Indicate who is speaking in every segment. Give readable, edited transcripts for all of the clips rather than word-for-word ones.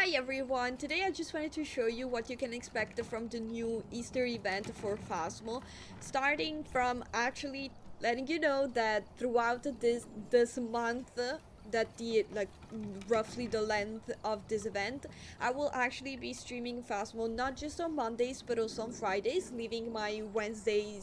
Speaker 1: Hi everyone, today I just wanted to show you what you can expect from the new Easter event for Phasmo, starting from actually letting you know that throughout this month, that the roughly the length of this event, I will actually be streaming Phasmo not just on Mondays but also on Fridays, leaving my Wednesday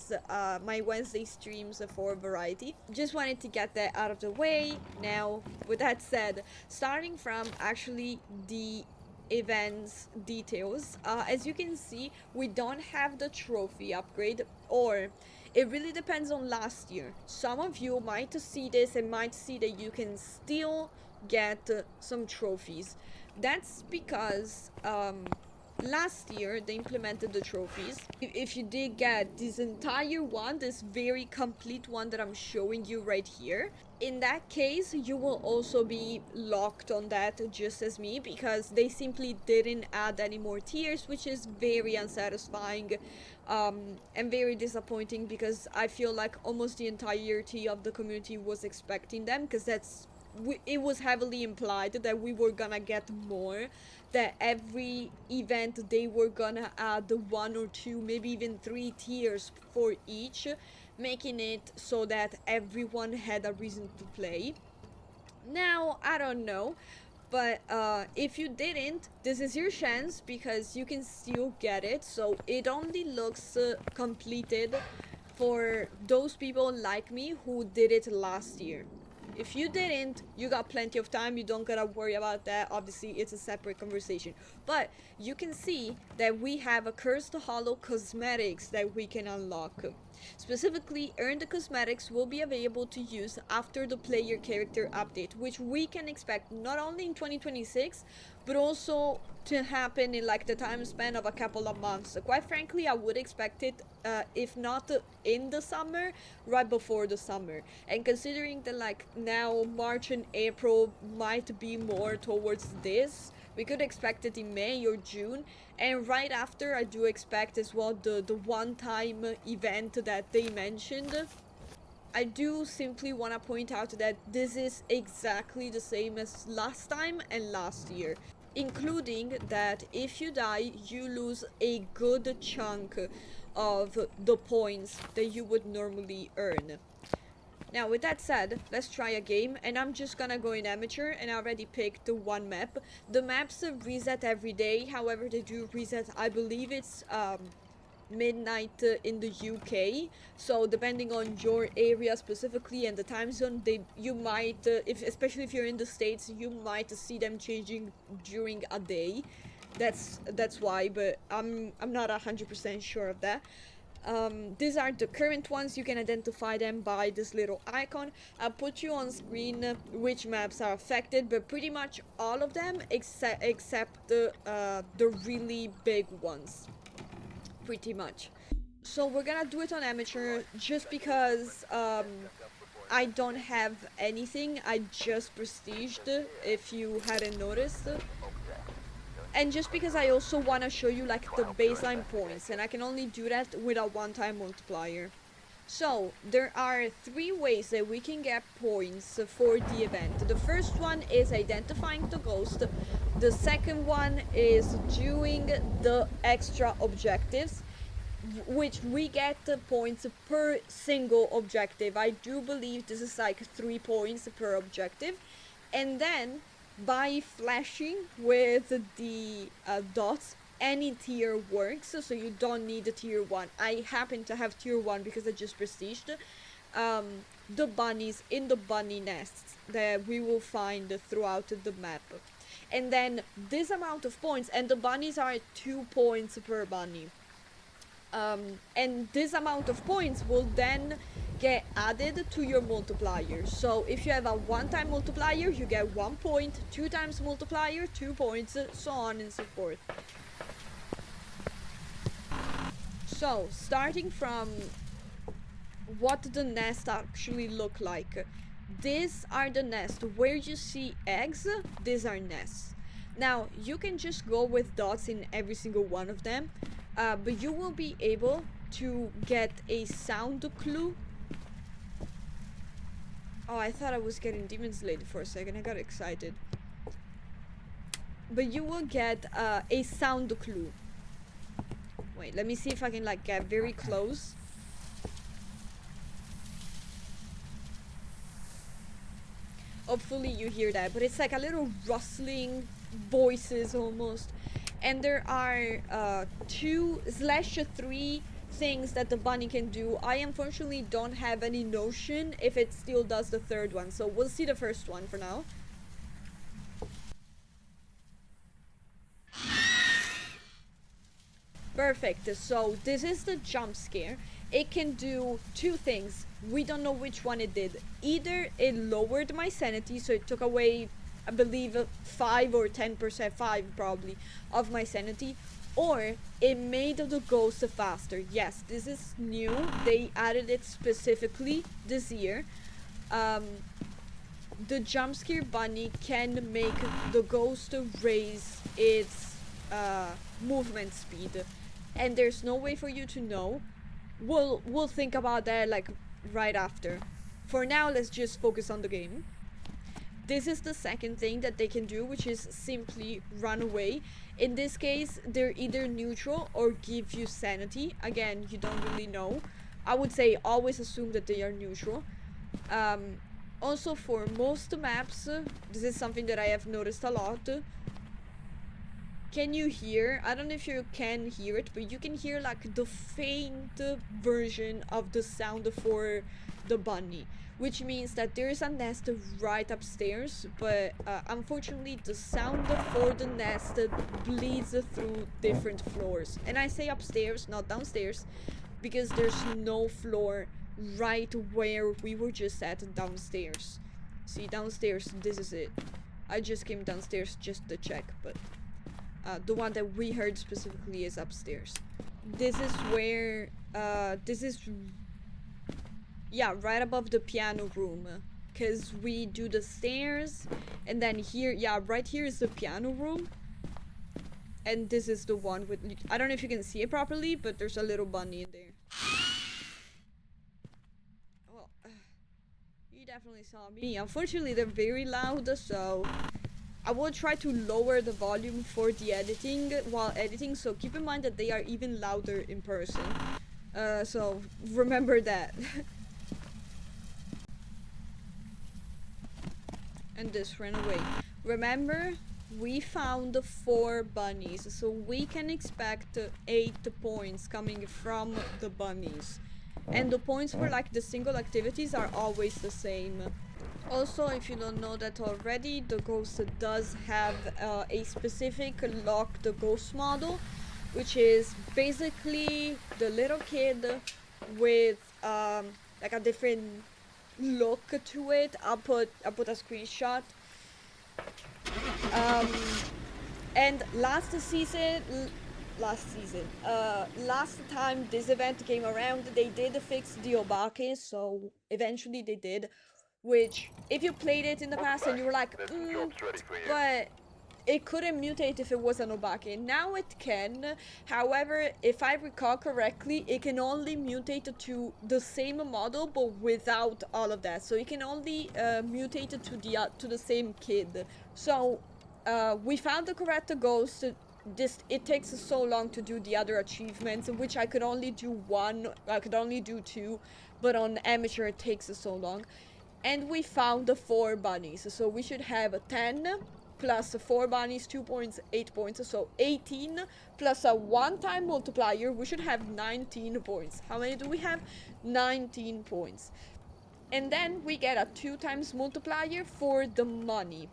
Speaker 1: streams for variety. Just wanted to get that out of the way. Now, with that said, starting from actually the events details, as you can see, we don't have the trophy upgrade, or it really depends on last year. Some of you might see this and might see that you can still get some trophies. That's because last year they implemented the trophies. If you did get this entire one, this very complete one that I'm showing you right here, in that case you will also be locked on that just as me, because they simply didn't add any more tiers, which is very unsatisfying and very disappointing, because I feel like almost the entirety of the community was expecting them, because it was heavily implied that we were gonna get more, that every event they were gonna add one or two, maybe even three tiers for each, making it so that everyone had a reason to play. Now, I don't know, but if you didn't, this is your chance, because you can still get it. So it only looks completed for those people like me who did it last year. If you didn't, you got plenty of time. You don't gotta worry about that. Obviously, it's a separate conversation. But you can see that we have a Cursed Hollow cosmetics that we can unlock. Specifically, earned cosmetics will be available to use after the player character update, which we can expect not only in 2026, but also to happen in like the time span of a couple of months. Quite frankly, I would expect it, if not in the summer, right before the summer. And considering that like now March and April might be more towards this, we could expect it in May or June. And right after, I do expect as well the one-time event that they mentioned. I do simply want to point out that this is exactly the same as last time and last year, including that if you die, you lose a good chunk of the points that you would normally earn. Now, with that said, let's try a game, and I'm just gonna go in amateur, and I already picked one map. The maps reset every day, however they do reset, I believe it's midnight in the UK, so depending on your area specifically and the time zone, you might, especially if you're in the States, you might see them changing during a day. That's why, but I'm not 100% sure of that. These are the current ones. You can identify them by this little icon. I'll put you on screen which maps are affected, but pretty much all of them except the really big ones, pretty much. So we're gonna do it on amateur just because I don't have anything. I just prestiged, if you hadn't noticed, and just because I also want to show you like the baseline points, and I can only do that with a one-time multiplier. So there are three ways that we can get points for the event. The first one is identifying the ghost. The second one is doing the extra objectives, which we get points per single objective. I do believe this is like 3 points per objective. And then by flashing with the dots, any tier works, so you don't need a tier 1. I happen to have tier 1 because I just prestiged the bunnies in the bunny nests that we will find throughout the map. And then this amount of points, and the bunnies are 2 points per bunny. And this amount of points will then get added to your multiplier. So if you have a one-time multiplier, you get 1 point, 2 times multiplier, 2 points, so on and so forth. So starting from what the nest actually look like, these are the nests. Where you see eggs, these are nests. Now you can just go with dots in every single one of them, but you will be able to get a sound clue. Oh, I thought I was getting demon slayed for a second. I got excited. but you will get a sound clue. Wait, let me see if I can like get very close. Hopefully you hear that, but it's like a little rustling voices almost. And there are 2/3 things that the bunny can do. I unfortunately don't have any notion if it still does the third one, so we'll see the first one for now. Perfect, so this is the jump scare. It can do two things. We don't know which one it did. Either it lowered my sanity, so it took away, I believe, 5 or 10%, 5 probably, of my sanity, or it made the ghost faster. Yes, this is new. They added it specifically this year. The jump scare bunny can make the ghost raise its movement speed, and there's no way for you to know. We'll think about that like right after. For now, let's just focus on the game. This is the second thing that they can do, which is simply run away. In this case, they're either neutral or give you sanity. Again, you don't really know. I would say always assume that they are neutral. Also, for most maps, this is something that I have noticed a lot. Can you hear? I don't know if you can hear it, but you can hear like the faint version of the sound for the bunny, which means that there is a nest right upstairs, but unfortunately the sound for the nest bleeds through different floors. And I say upstairs, not downstairs, because there's no floor right where we were just at downstairs. See, downstairs, this is it. I just came downstairs just to check, but the one that we heard specifically is upstairs. This is where, this is, yeah, right above the piano room. Because we do the stairs, and then here, yeah, right here is the piano room. And this is the one with, I don't know if you can see it properly, but there's a little bunny in there. Well, you definitely saw me. Unfortunately, they're very loud, so I will try to lower the volume for the editing while editing, so keep in mind that they are even louder in person. So remember that. And this ran away. Remember, we found 4 bunnies, so we can expect 8 points coming from the bunnies. And the points for like the single activities are always the same. Also, if you don't know that already, the ghost does have a specific locked ghost model, which is basically the little kid with like a different look to it. I'll put a screenshot. And last time this event came around, they did fix the obake, so eventually they did. Which, if you played it in the past and you were like, but it couldn't mutate if it was an obake. Now it can. However, if I recall correctly, it can only mutate to the same model, but without all of that. So it can only mutate to the same kid. So we found the correct ghost. It takes so long to do the other achievements, which I could only do 1. I could only do 2, but on amateur it takes so long. And we found the 4 bunnies, so we should have 10 plus 4 bunnies, 2 points, 8 points, so 18 plus a one-time multiplier, we should have 19 points. How many do we have? 19 points. And then we get a 2 times multiplier for the money.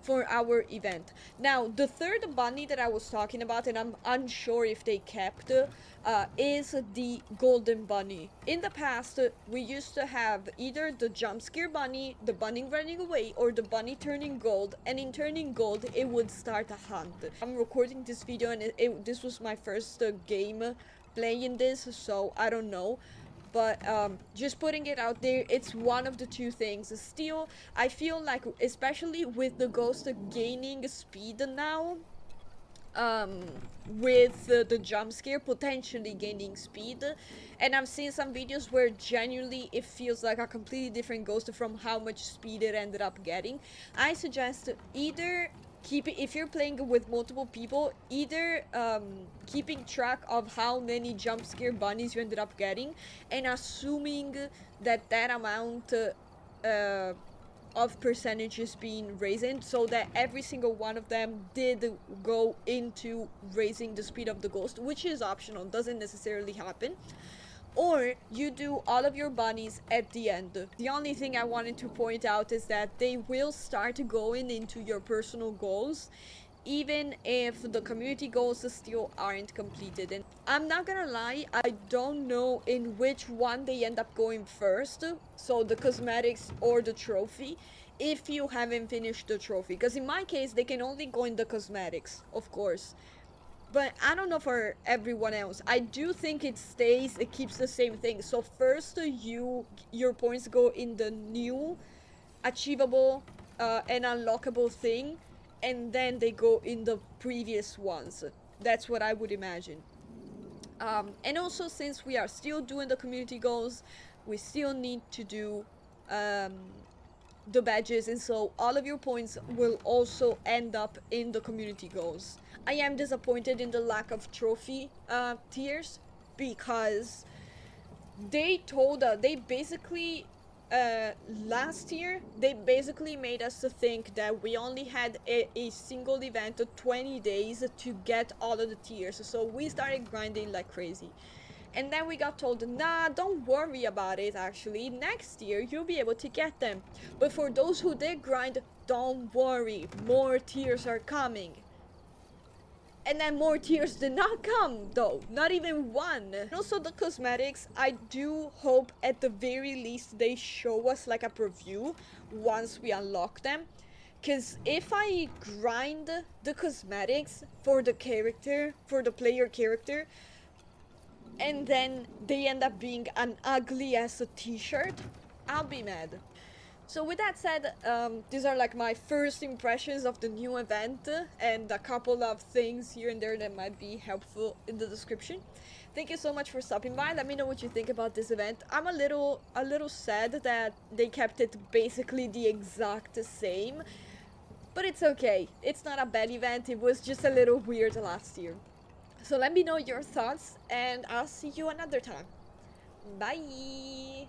Speaker 1: For our event. Now, the third bunny that I was talking about, and I'm unsure if they kept, is the golden bunny. In the past, we used to have either the jump scare bunny, the bunny running away, or the bunny turning gold, and in turning gold, it would start a hunt. I'm recording this video, and this was my first game playing this, so I don't know. But just putting it out there, it's one of the 2 things. Still, I feel like, especially with the ghost gaining speed now, um, with the jump scare potentially gaining speed. And I've seen some videos where genuinely it feels like a completely different ghost from how much speed it ended up getting. I suggest either keep it, if you're playing with multiple people, either keeping track of how many jump scare bunnies you ended up getting and assuming that that amount of percentages being raised, so that every single one of them did go into raising the speed of the ghost, which is optional, doesn't necessarily happen. Or you do all of your bunnies at the end. The only thing I wanted to point out is that they will start going into your personal goals even if the community goals still aren't completed. And I'm not gonna lie, I don't know in which one they end up going first, so the cosmetics or the trophy, if you haven't finished the trophy. Because in my case, they can only go in the cosmetics, of course. But I don't know for everyone else. I do think it stays, it keeps the same thing. So first your points go in the new achievable and unlockable thing, and then they go in the previous ones. That's what I would imagine. And also, since we are still doing the community goals, we still need to do um, the badges, and so all of your points will also end up in the community goals. I am disappointed in the lack of trophy tiers, because they basically last year they basically made us to think that we only had a single event of 20 days to get all of the tiers, so we started grinding like crazy. And then we got told, nah, don't worry about it, actually next year you'll be able to get them, but for those who did grind, don't worry, more tiers are coming. And then more tears did not come, though, not even one. And also the cosmetics, I do hope at the very least they show us like a preview once we unlock them. Because if I grind the cosmetics for the character, for the player character, and then they end up being an ugly ass t-shirt, I'll be mad. So with that said, these are like my first impressions of the new event, and a couple of things here and there that might be helpful in the description. Thank you so much for stopping by. Let me know what you think about this event. I'm a little sad that they kept it basically the exact same, but it's okay. It's not a bad event. It was just a little weird last year. So let me know your thoughts, and I'll see you another time. Bye!